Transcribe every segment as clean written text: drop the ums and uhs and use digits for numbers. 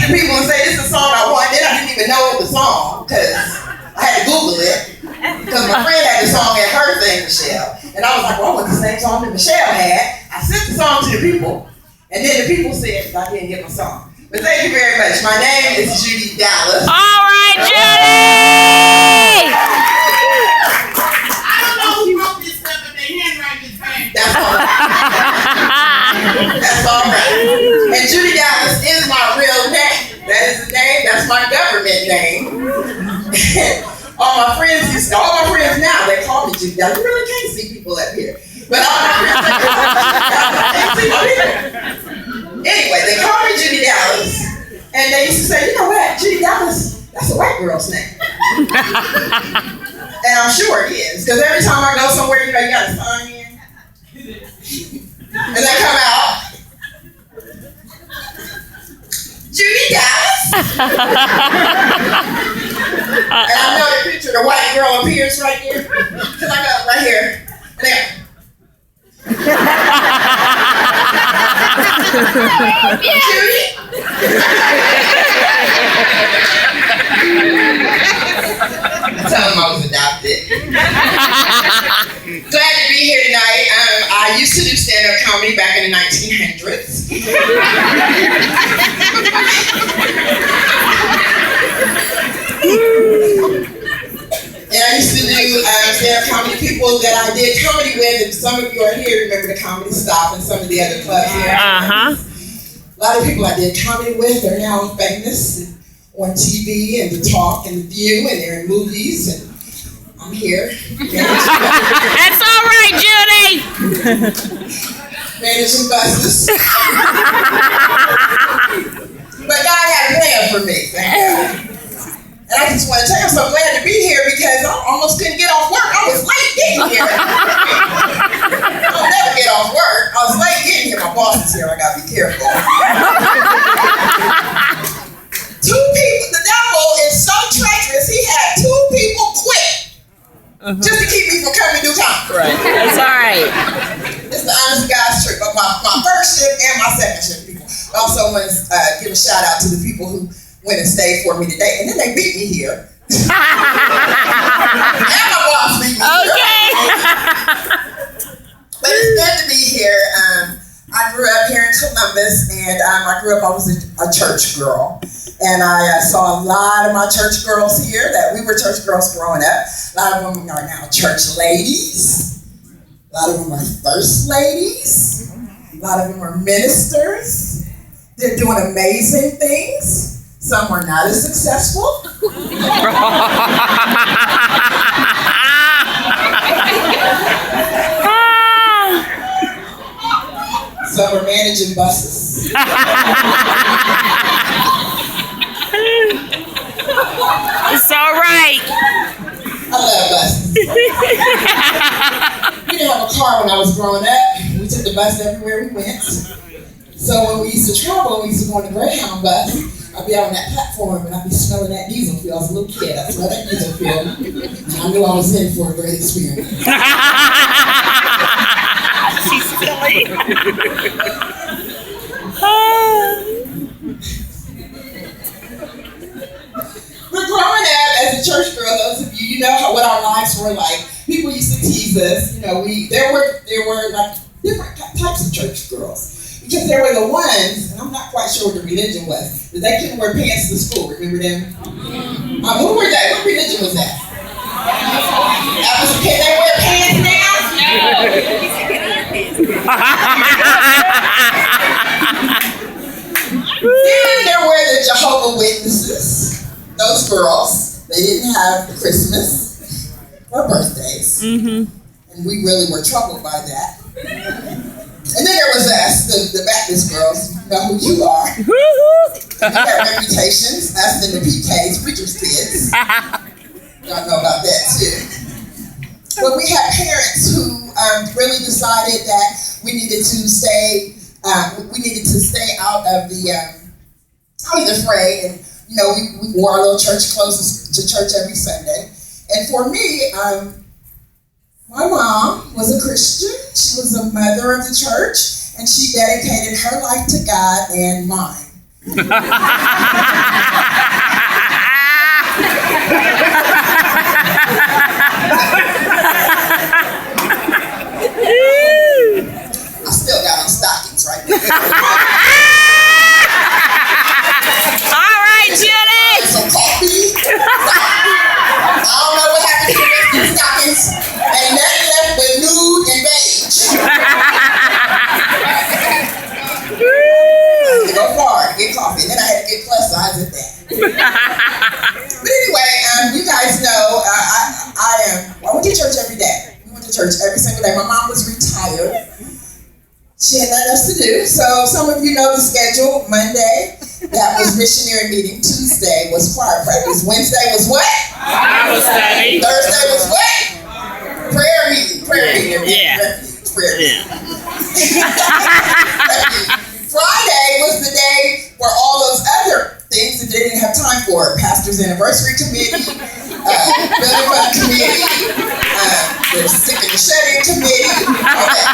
to people and say, this is a song I want. Then I didn't even know the song because I had to Google it. Because my friend had the song at her thing, Michelle. And I was like, well, I want the same song that Michelle had. I sent the song to the people. And then the people said I didn't get my song. But thank you very much. My name is Judy Dallas. All right, Judy! I don't know who wrote this stuff, but they handwrite this thing. That's all right. That's all right. And Judy Dallas is my real name. That is the name. That's my government name. all my friends now, they call me Judy Dallas. You really can't see people up here. But all my friends can't see people. Anyway, they call me Judy Dallas, and they used to say, you know what, Judy Dallas, that's a white girl's name. And I'm sure it is, because every time I go somewhere, you gotta sign in. And they come out, Judy Dallas. And I know the picture, the white girl appears right here, because I got it right here. And they go, Judy? Tell them I was adopted. Glad to be here tonight. I used to do stand-up comedy back in the 1900s. And I used to do stand-up comedy. People that I did comedy with, and some of you are here, remember the Comedy Stop and some of the other clubs here. A lot of people I did comedy with are now famous and on TV and The Talk and The View, and they're in movies, and I'm here. That's all right, Judy! Managing buses. But God had a plan for me. And I just want to tell you, I'm so glad to be here because I almost couldn't get off work. I was late getting here. I'll never get off work. I was late getting here. My boss is here. I got to be careful. Two people, the devil is so treacherous, he had two people quit just to keep me from coming to do comedy. Right. That's all right. It's the honest God's truth. But my first shift and my second shift people. I also want to give a shout out to the people who went and stayed for me today. And then they beat me here. And my boss beat me here. But it's good to be here. I grew up here in Columbus, and I was a church girl. And I saw a lot of my church girls here that we were church girls growing up. A lot of them are now church ladies. A lot of them are first ladies. A lot of them are ministers. They're doing amazing things. Some are not as successful. Some are managing buses. It's all right. I love buses. We didn't have a car when I was growing up. We took the bus everywhere we went. So when we used to travel, we used to go on the Greyhound bus. I'd be out on that platform and I'd be smelling that diesel fuel. I was a little kid. I smelled that diesel fuel. And I knew I was in for a great experience. She's silly. We're growing up as a church girl. Those of you know what our lives were like. People used to tease us. You know, there were like different types of church girls. Because there were the ones, and I'm not quite sure what the religion was, that they couldn't wear pants to school. Remember them? Who were they? What religion was that? Can they wear pants now? Then there were the Jehovah's Witnesses. Those girls, they didn't have Christmas or birthdays. And we really were troubled by that. And then there was us, the Baptist girls. You know who you are. We had reputations, us and the PKs, preacher's kids. Y'all know about that too. But we had parents who really decided that we needed to stay out of the fray. And you know, we wore our little church clothes to church every Sunday. And for me, my mom was a Christian. She was a mother of the church, and she dedicated her life to God and mine. I still got on stockings right now. All right, Judy. Some coffee. I don't know what happened to the rest of the stockings. Ain't nothing left but nude and beige. Go far, get coffee. And then I had to get plus size at that. But anyway, you guys know I went to church every day. We went to church every single day. My mom was retired. She had nothing else to do. So some of you know the schedule. Monday, that was missionary meeting. Tuesday was choir practice. Wednesday was what? Bible study. Thursday was what? Prayer meeting. Prayer meeting. Yeah. Prayer meeting. Friday was the day where all those other things that they didn't have time for. Pastor's anniversary committee, building fund committee, the sick and the shedding committee. Okay.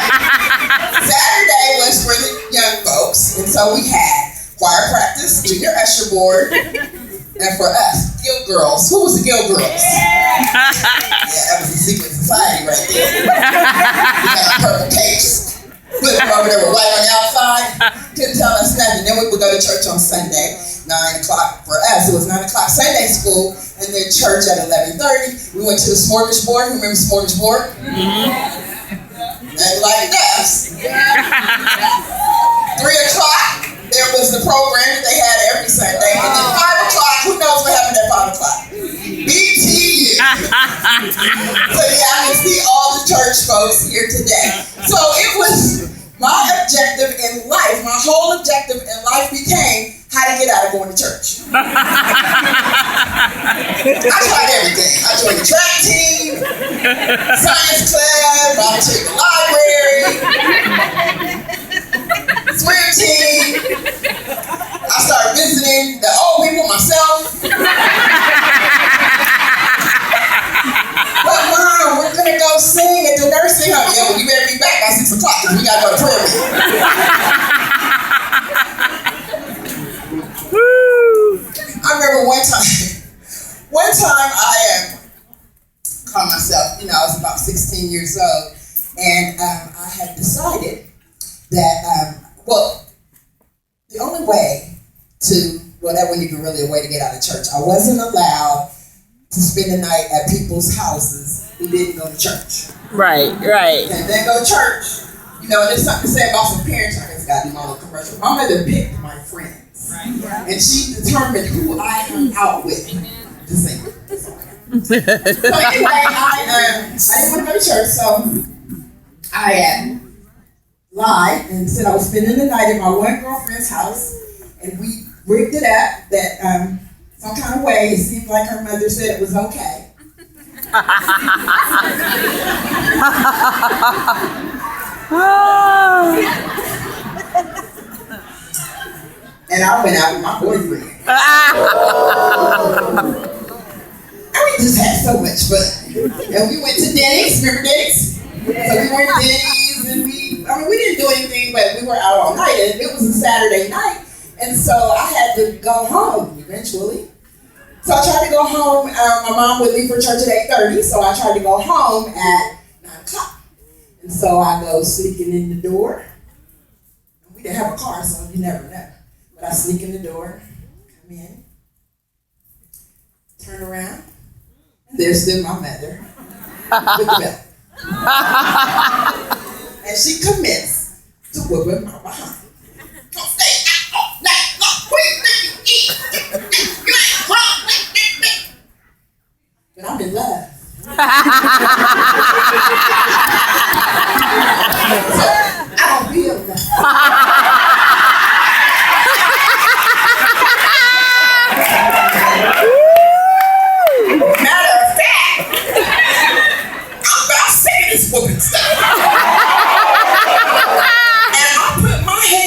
Saturday was for the young folks, and so we had choir practice, junior usher board, and for us, Guild Girls. Who was the Guild Girls? Yeah, that was a secret society right there. We had purple capes. Put them over there with white on the outside. Couldn't tell us nothing. Then we would go to church on Sunday, 9 o'clock for us. It was 9 o'clock Sunday school, and then church at 11:30. We went to the smorgasbord. Remember smorgasbord? Nothing like us. 3 o'clock, there was the program that they had every Sunday. And then 5 o'clock, who knows what happened at 5 o'clock? BTU. So yeah, I can see all the church folks here today. So it was my objective in life, my whole objective in life became how to get out of going to church. I tried everything. I joined the track team, science club, volunteered at the library, swim team. I started visiting the old people myself. But Mom, we're gonna go sing at the nursing home. Yeah, well, you better be back by 6 o'clock because we gotta go to prayer meeting. I remember one time I called myself, I was about 16 years old, and I had decided that, the only way that wasn't even really a way to get out of church. I wasn't allowed to spend the night at people's houses who didn't go to church. Right. And then go to church. And there's something to say about some parents. I guess got to do my little commercial. My mother picked my friends. Right. And she determined who I hung out with to sing. So anyway, I didn't want to go to church, so I lied and said I was spending the night at my one girlfriend's house, and we rigged it up that some kind of way it seemed like her mother said it was okay. And I went out with my boyfriend. And we just had so much fun. And we went to Denny's. Remember Denny's? So we went to Denny's, and we didn't do anything, but we were out all night, and it was a Saturday night. And so I had to go home eventually. So I tried to go home. My mom would leave for church at 8:30, so I tried to go home at 9 o'clock. And so I go sneaking in the door. We didn't have a car, so you never know. But I sneak in the door, come in, turn around, and there's still my mother with the belt. And she commits to whooping my behind. Don't stay out all night long. What do you think you eat? You ain't wrong. But I'm in love. So I don't feel love. Matter of fact, I'm about sick of this whooping stuff. And I put my hand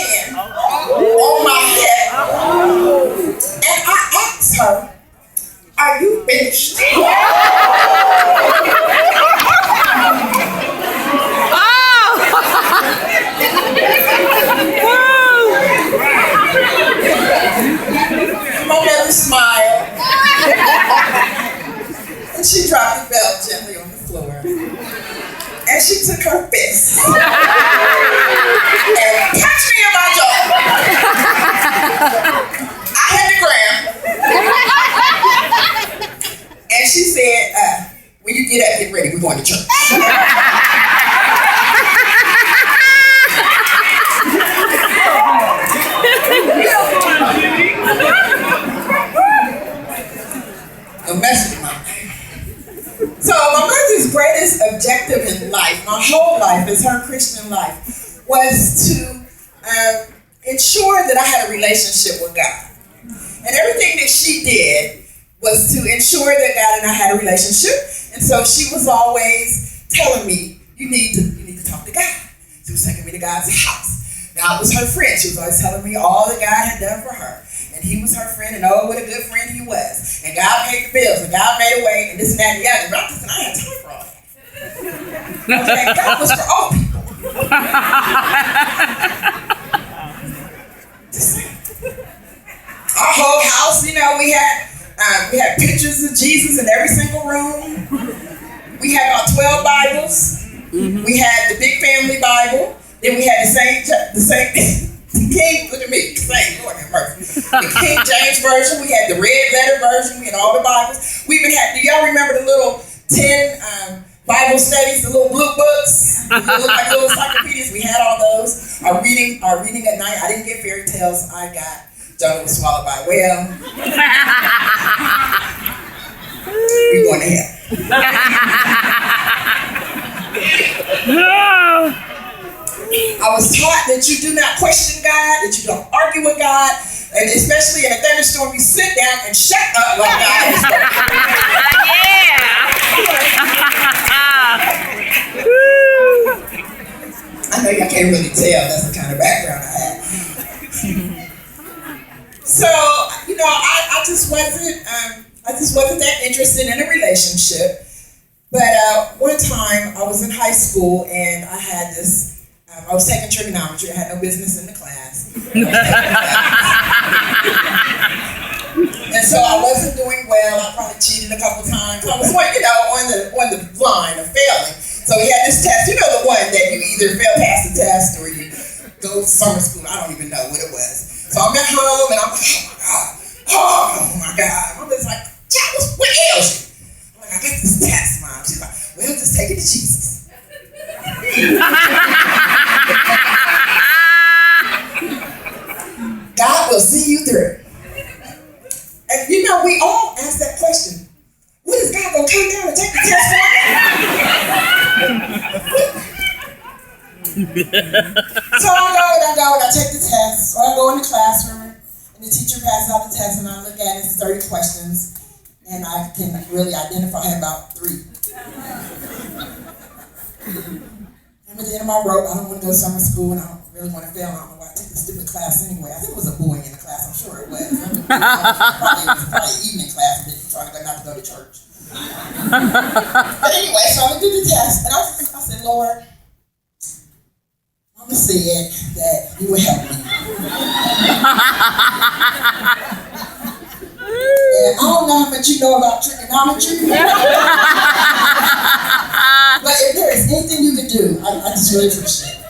life, as her Christian life, was to ensure that I had a relationship with God. And everything that she did was to ensure that God and I had a relationship. And so she was always telling me, you need to talk to God. She was taking me to God's house. God was her friend. She was always telling me all that God had done for her. And he was her friend, and oh, what a good friend he was. And God paid the bills, and God made a way, and this and that and the other. But I had time for all that. Okay, God was for old people. Our whole house, we had pictures of Jesus in every single room. We had about 12 Bibles. Mm-hmm. We had the Big Family Bible. Then we had the same King, look at me, same, Lord have mercy. The King James Version. We had the red letter version. We had all the Bibles. We even had, do y'all remember the little 10 Bible studies, the little blue books? They look like little encyclopedias. We had all those. Our reading at night. I didn't get fairy tales. I got Jonah was swallowed by a whale. We going to hell. I was taught that you do not question God, that you don't argue with God, and especially in a thunderstorm, you sit down and shut up like God is I know y'all can't really tell. That's the kind of background I had. So, I just wasn't that interested in a relationship. But one time I was in high school and I had this. I was taking trigonometry. I had no business in the class. And so I wasn't doing well. I probably cheated a couple times. I was on the line of failing. So we had this test. The one that you either fail past the test or you go to summer school. I don't even know what it was. So I'm at home and I'm like, oh my God. I'm just like, Dallas, what ails you? I'm like, I got this test, Mom. She's like, well, just take it to Jesus. God will see you through. And we all ask that question. When is God gonna come down and take the test for So I go and I take the test. So I go in the classroom and the teacher passes out the test and I look at it, it's 30 questions and I can really identify about 3. And at the end of my rope, I don't want to go to summer school and I don't really want to fail. I don't know why I took this stupid class anyway. I think it was a boy in the class, I'm sure it was. Probably an evening class, trying not to go to church. But anyway, so I did the test and I said, Lord, Mama said that you would help me. And I don't know how much you know about trigonometry. But if there is anything you can do, I just really appreciate it.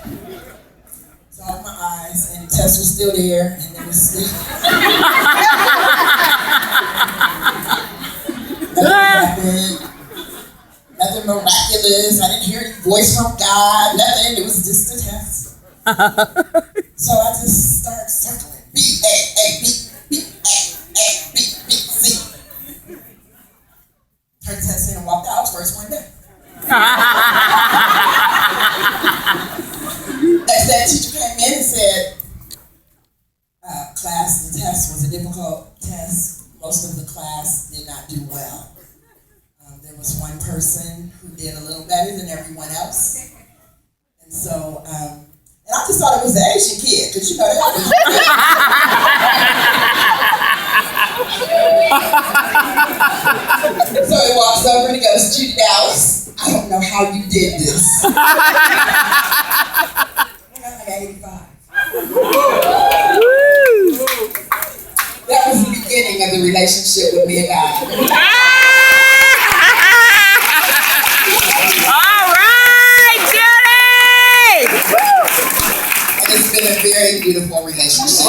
So I opened my eyes and the test was still there and it was still nothing happened. Nothing miraculous. I didn't hear any voice from God. Nothing. It was just a test. So I just started circling. B, A, A, B, B, A, B, B, C. Turned the test in and walked out. I was first one there. That teacher came in and said, class, the test was a difficult test. Most of the class did not do well. There was one person who did a little better than everyone else. And so, and I just thought it was the Asian kid, because that was So he walks over and he goes, Judy Dallas, I don't know how you did this. I got like 85. That was the beginning of the relationship with me and God. It's been a very beautiful relationship.